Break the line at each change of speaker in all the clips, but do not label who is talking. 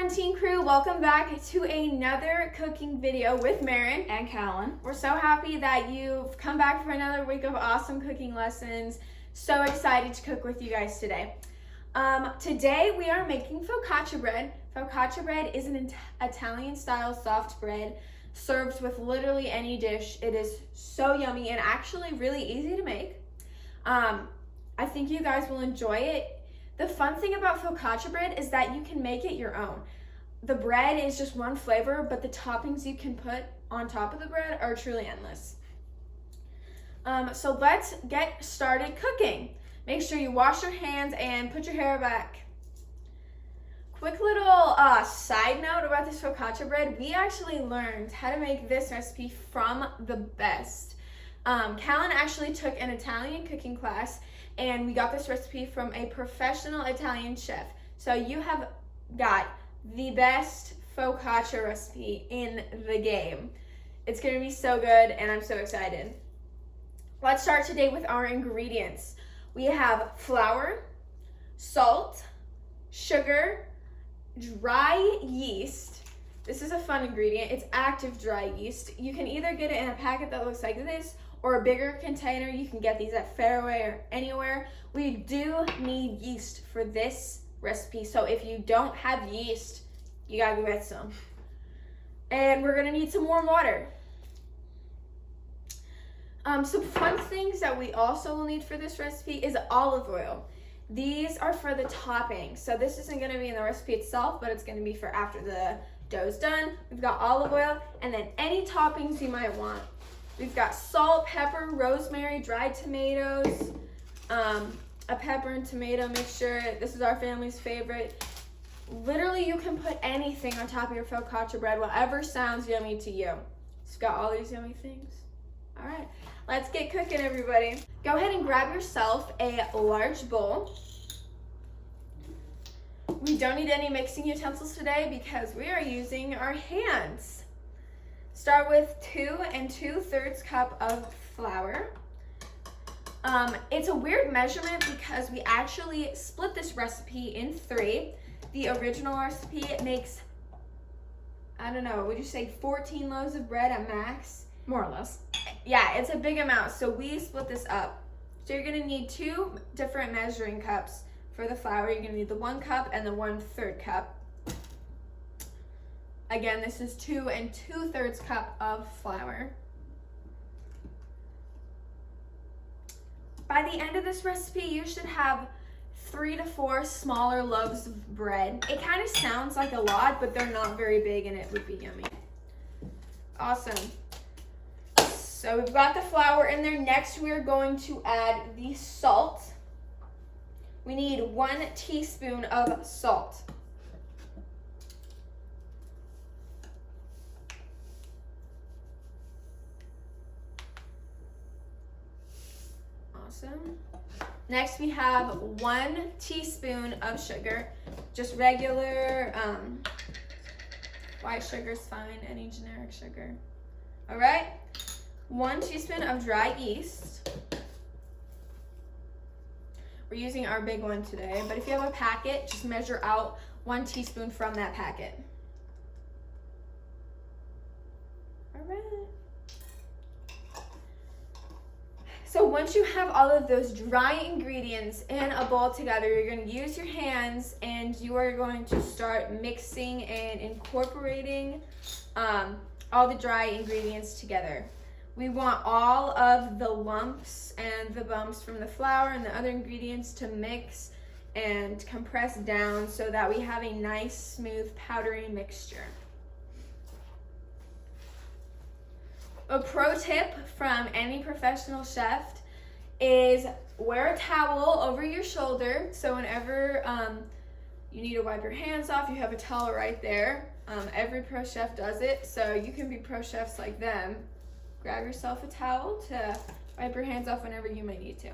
quarantine crew, welcome back to another cooking video with Marin
and Callan.
We're so happy that you've come back for another week of awesome cooking lessons. So excited to cook with you guys today. Today we are making focaccia bread. Focaccia bread is an Italian style soft bread served with literally any dish. It is so yummy and actually really easy to make. I think you guys will enjoy it. The fun thing about focaccia bread is that you can make it your own. The bread is just one flavor, but the toppings you can put on top of the bread are truly endless. So let's get started cooking. Make sure you wash your hands and put your hair back. Quick little side note about this focaccia bread. We actually learned how to make this recipe from the best. Callan actually took an Italian cooking class, and we got this recipe from a professional Italian chef. So you have got the best focaccia recipe in the game. It's gonna be so good, and I'm so excited. Let's start today with our ingredients. We have flour, salt, sugar, dry yeast. This is a fun ingredient. It's active dry yeast. You can either get it in a packet that looks like this or a bigger container. You can get these at Fairway or anywhere. We do need yeast for this recipe, so if you don't have yeast, you gotta go get some. And we're gonna need some warm water. Some fun things that we also will need for this recipe is olive oil. These are for the topping. So this isn't gonna be in the recipe itself, but it's gonna be for after the dough's done. We've got olive oil, and then any toppings you might want. We've got salt, pepper, rosemary, dried tomatoes, a pepper and tomato mixture. This is our family's favorite. Literally, you can put anything on top of your focaccia bread, whatever sounds yummy to you. It's got all these yummy things. All right, let's get cooking, everybody. Go ahead and grab yourself a large bowl. We don't need any mixing utensils today because we are using our hands. Start with 2 2/3 cup of flour. It's a weird measurement because we actually split this recipe in 3. The original recipe makes, I don't know, would you say 14 loaves of bread at max?
More or less.
Yeah, it's a big amount, so we split this up. So you're gonna need 2 different measuring cups for the flour. You're gonna need the 1 cup and the 1/3 cup. Again, this is 2 2/3 cup of flour. By the end of this recipe, you should have 3 to 4 smaller loaves of bread. It kind of sounds like a lot, but they're not very big, and it would be yummy. Awesome. So we've got the flour in there. Next, we're going to add the salt. We need 1 teaspoon of salt. Awesome. Next, we have 1 teaspoon of sugar. Just regular white sugar is fine, any generic sugar. All right. 1 teaspoon of dry yeast. We're using our big one today, but if you have a packet, just measure out 1 teaspoon from that packet. All right. So once you have all of those dry ingredients in a bowl together, you're going to use your hands and you are going to start mixing and incorporating all the dry ingredients together. We want all of the lumps and the bumps from the flour and the other ingredients to mix and compress down so that we have a nice, smooth, powdery mixture. A pro tip from any professional chef is wear a towel over your shoulder. So whenever you need to wipe your hands off, you have a towel right there. Every pro chef does it, so you can be pro chefs like them. Grab yourself a towel to wipe your hands off whenever you may need to.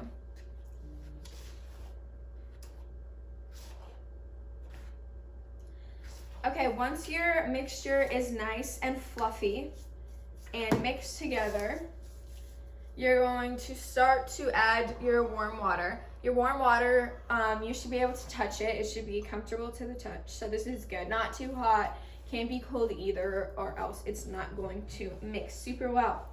Okay, once your mixture is nice and fluffy and mixed together, you're going to start to add your warm water. Your warm water, you should be able to touch it. It should be comfortable to the touch. So this is good. Not too hot, can't be cold either, or else it's not going to mix super well.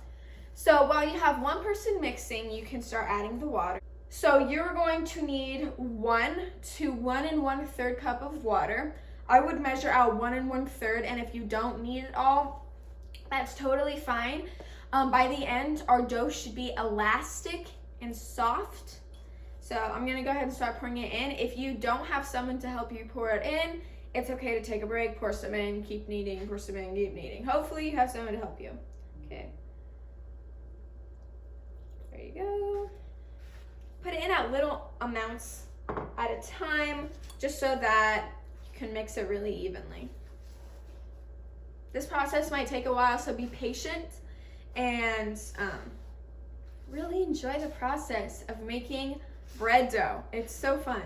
So while you have one person mixing, you can start adding the water. So you're going to need 1 to 1 1/3 cup of water. I would measure out 1 1/3, and if you don't need it all, that's totally fine. By the end, our dough should be elastic and soft. So I'm gonna go ahead and start pouring it in. If you don't have someone to help you pour it in, it's okay to take a break, pour some in, keep kneading, pour some in, keep kneading. Hopefully you have someone to help you. Okay. There you go. Put it in at little amounts at a time, just so that you can mix it really evenly. This process might take a while, so be patient and really enjoy the process of making bread dough. It's so fun.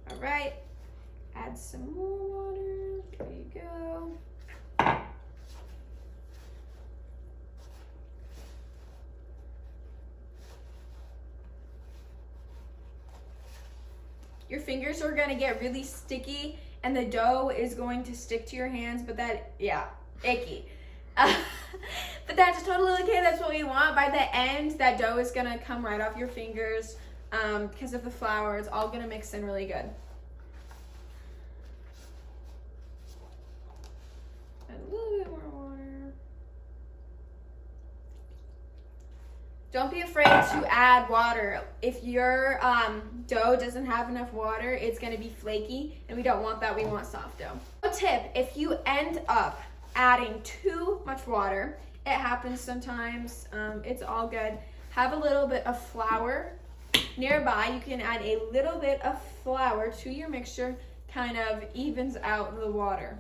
All right, add some more water. There you go. Your fingers are gonna get really sticky and the dough is going to stick to your hands, but icky. But that's totally okay, that's what we want. By the end, that dough is gonna come right off your fingers because of the flour. It's all gonna mix in really good. Add a little bit more water. Don't be afraid to add water. If your dough doesn't have enough water, it's gonna be flaky, and we don't want that, we want soft dough. A tip, if you end up adding too much water, it happens sometimes, it's all good. Have a little bit of flour nearby. You can add a little bit of flour to your mixture, kind of evens out the water.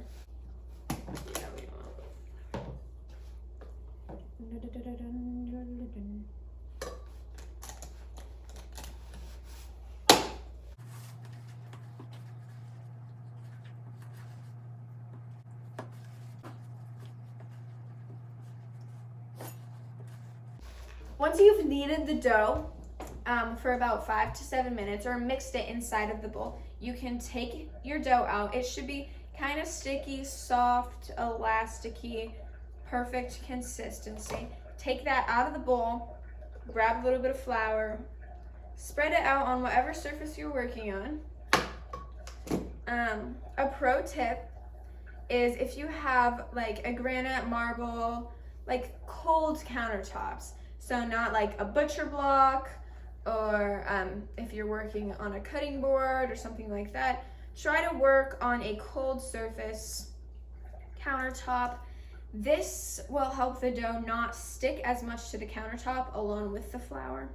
Once you've kneaded the dough for about 5 to 7 minutes or mixed it inside of the bowl, you can take your dough out. It should be kind of sticky, soft, elasticy, perfect consistency. Take that out of the bowl, grab a little bit of flour, spread it out on whatever surface you're working on. A pro tip is if you have like a granite, marble, like cold countertops, so not like a butcher block, or if you're working on a cutting board or something like that, try to work on a cold surface countertop. This will help the dough not stick as much to the countertop along with the flour.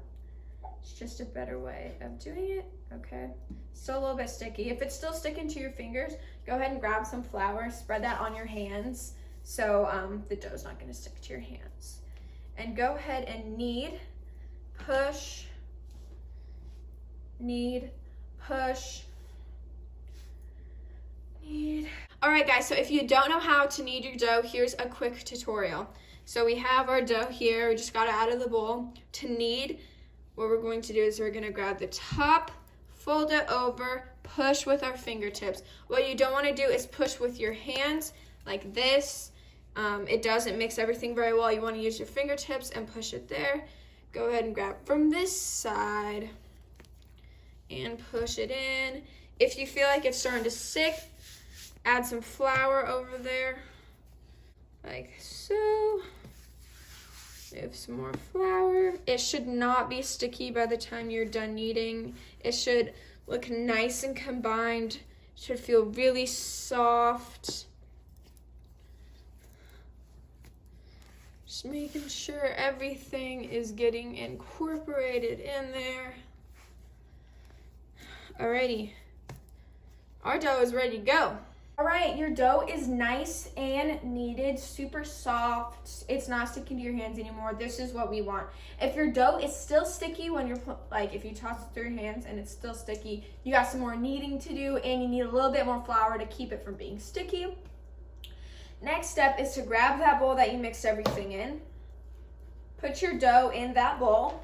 It's just a better way of doing it. Okay, still a little bit sticky. If it's still sticking to your fingers, go ahead and grab some flour, spread that on your hands so the dough's not gonna stick to your hands. And go ahead and knead, push, knead, push, knead. All right guys, so if you don't know how to knead your dough, here's a quick tutorial. So we have our dough here, we just got it out of the bowl. To knead, what we're going to do is we're gonna grab the top, fold it over, push with our fingertips. What you don't wanna do is push with your hands like this. It doesn't mix everything very well. You wanna use your fingertips and push it there. Go ahead and grab from this side and push it in. If you feel like it's starting to stick, add some flour over there, like so. Move some more flour. It should not be sticky by the time you're done kneading. It should look nice and combined. It should feel really soft. Just making sure everything is getting incorporated in there. Alrighty, our dough is ready to go. All right, your dough is nice and kneaded, super soft. It's not sticking to your hands anymore. This is what we want. If your dough is still sticky when you're, if you toss it through your hands and it's still sticky, you got some more kneading to do and you need a little bit more flour to keep it from being sticky. Next step is to grab that bowl that you mixed everything in. Put your dough in that bowl.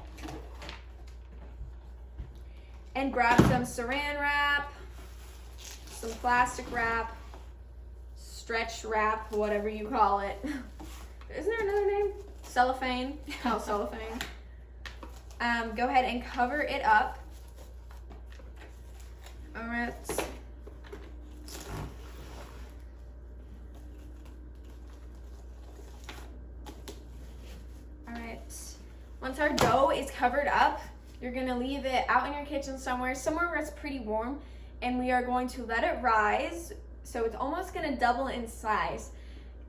and grab some saran wrap, some plastic wrap, stretch wrap, whatever you call it. Isn't there another name? Cellophane. Oh, cellophane. Go ahead and cover it up. All right. All right. Once our dough is covered up, you're gonna leave it out in your kitchen somewhere where it's pretty warm, and we are going to let it rise. So it's almost gonna double in size.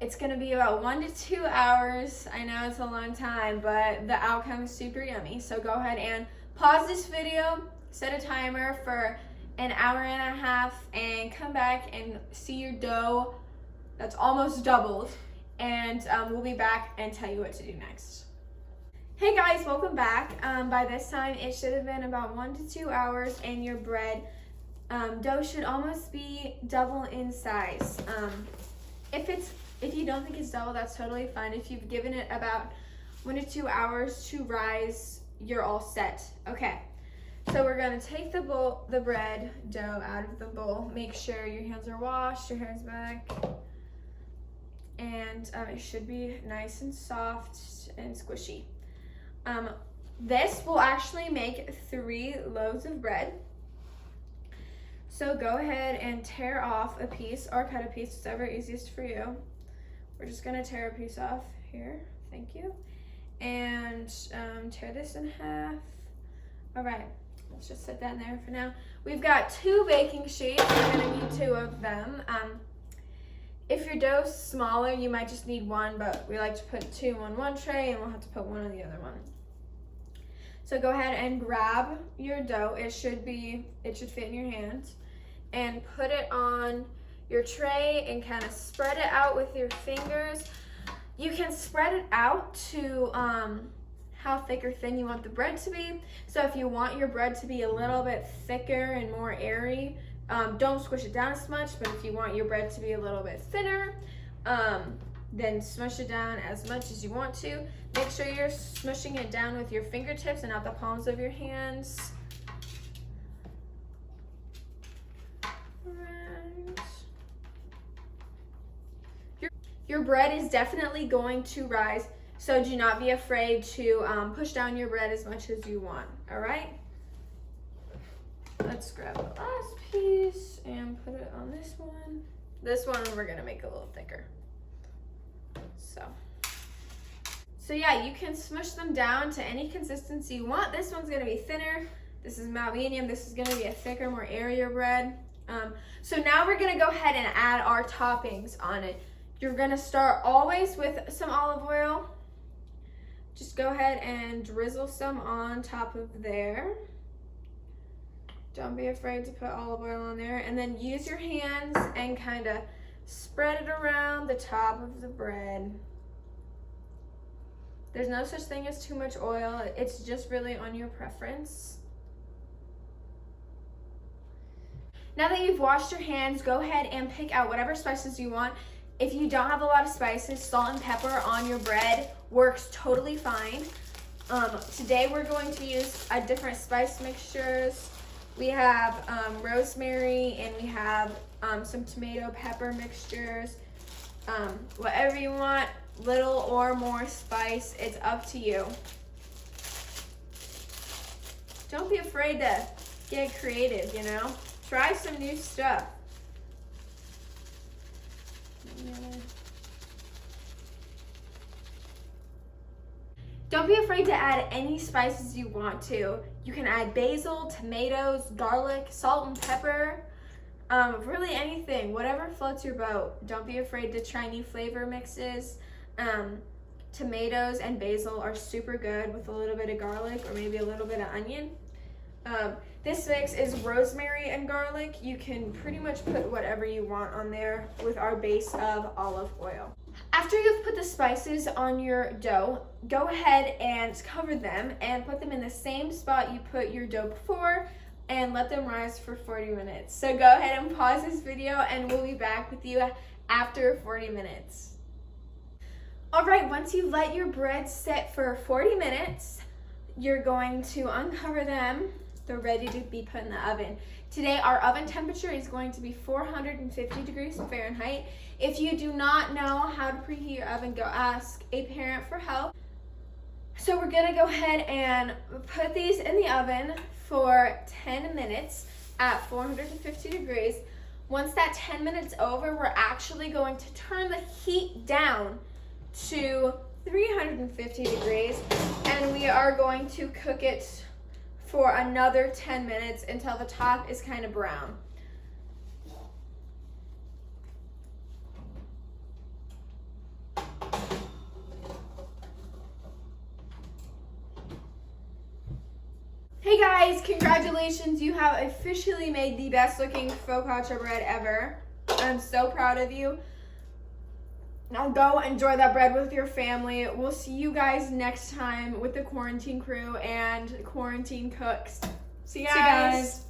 It's gonna be about 1 to 2 hours. I know it's a long time, but the outcome is super yummy. So go ahead and pause this video, set a timer for an hour and a half, and come back and see your dough that's almost doubled. And we'll be back and tell you what to do next. Hey guys, welcome back. By this time, it should have been about 1 to 2 hours, and your bread dough should almost be double in size. If you don't think it's double, that's totally fine. If you've given it about 1 to 2 hours to rise, you're all set. Okay, so we're gonna take the bread dough out of the bowl. Make sure your hands are washed, your hair's back, and it should be nice and soft and squishy. This will actually make 3 loaves of bread. So go ahead and tear off a piece or cut a piece, whatever easiest for you. We're just gonna tear a piece off here, thank you. And tear this in half. All right, let's just set that in there for now. We've got 2 baking sheets, we're gonna need 2 of them. If your dough's smaller, you might just need 1, but we like to put 2 on one tray, and we'll have to put 1 on the other one. So go ahead and grab your dough. It should fit in your hands, and put it on your tray and kind of spread it out with your fingers. You can spread it out to how thick or thin you want the bread to be. So if you want your bread to be a little bit thicker and more airy, don't squish it down as much, but if you want your bread to be a little bit thinner, then smush it down as much as you want to. Make sure you're smushing it down with your fingertips and not the palms of your hands. Right. Your bread is definitely going to rise, so do not be afraid to push down your bread as much as you want, all right? Let's grab the last piece and put it on this one. This one we're gonna make a little thicker. So yeah, you can smush them down to any consistency you want. This one's gonna be thinner. This is about medium. This is gonna be a thicker, more airier bread. So now we're gonna go ahead and add our toppings on it. You're gonna start always with some olive oil. Just go ahead and drizzle some on top of there. Don't be afraid to put olive oil on there, and then use your hands and kind of spread it around the top of the bread. There's no such thing as too much oil. It's just really on your preference. Now that you've washed your hands, go ahead and pick out whatever spices you want. If you don't have a lot of spices, salt and pepper on your bread works totally fine. Today we're going to use different spice mixtures. We have rosemary, and we have some tomato pepper mixtures. Whatever you want, little or more spice, it's up to you. Don't be afraid to get creative, you know? Try some new stuff. Don't be afraid to add any spices you want to. You can add basil, tomatoes, garlic, salt and pepper, really anything, whatever floats your boat. Don't be afraid to try new flavor mixes. Tomatoes and basil are super good with a little bit of garlic or maybe a little bit of onion. This mix is rosemary and garlic. You can pretty much put whatever you want on there with our base of olive oil. After you've put the spices on your dough, go ahead and cover them and put them in the same spot you put your dough before, and let them rise for 40 minutes. So go ahead and pause this video, and we'll be back with you after 40 minutes. All right, once you've let your bread sit for 40 minutes, you're going to uncover them, they're ready to be put in the oven. Today, our oven temperature is going to be 450 degrees Fahrenheit. If you do not know how to preheat your oven, go ask a parent for help. So we're gonna go ahead and put these in the oven for 10 minutes at 450 degrees. Once that 10 minutes over, we're actually going to turn the heat down to 350 degrees, and we are going to cook it for another 10 minutes until the top is kind of brown. Hey guys, congratulations, you have officially made the best looking focaccia bread ever. I'm so proud of you. Now go enjoy that bread with your family. We'll see you guys next time with the quarantine crew and quarantine cooks. See you guys.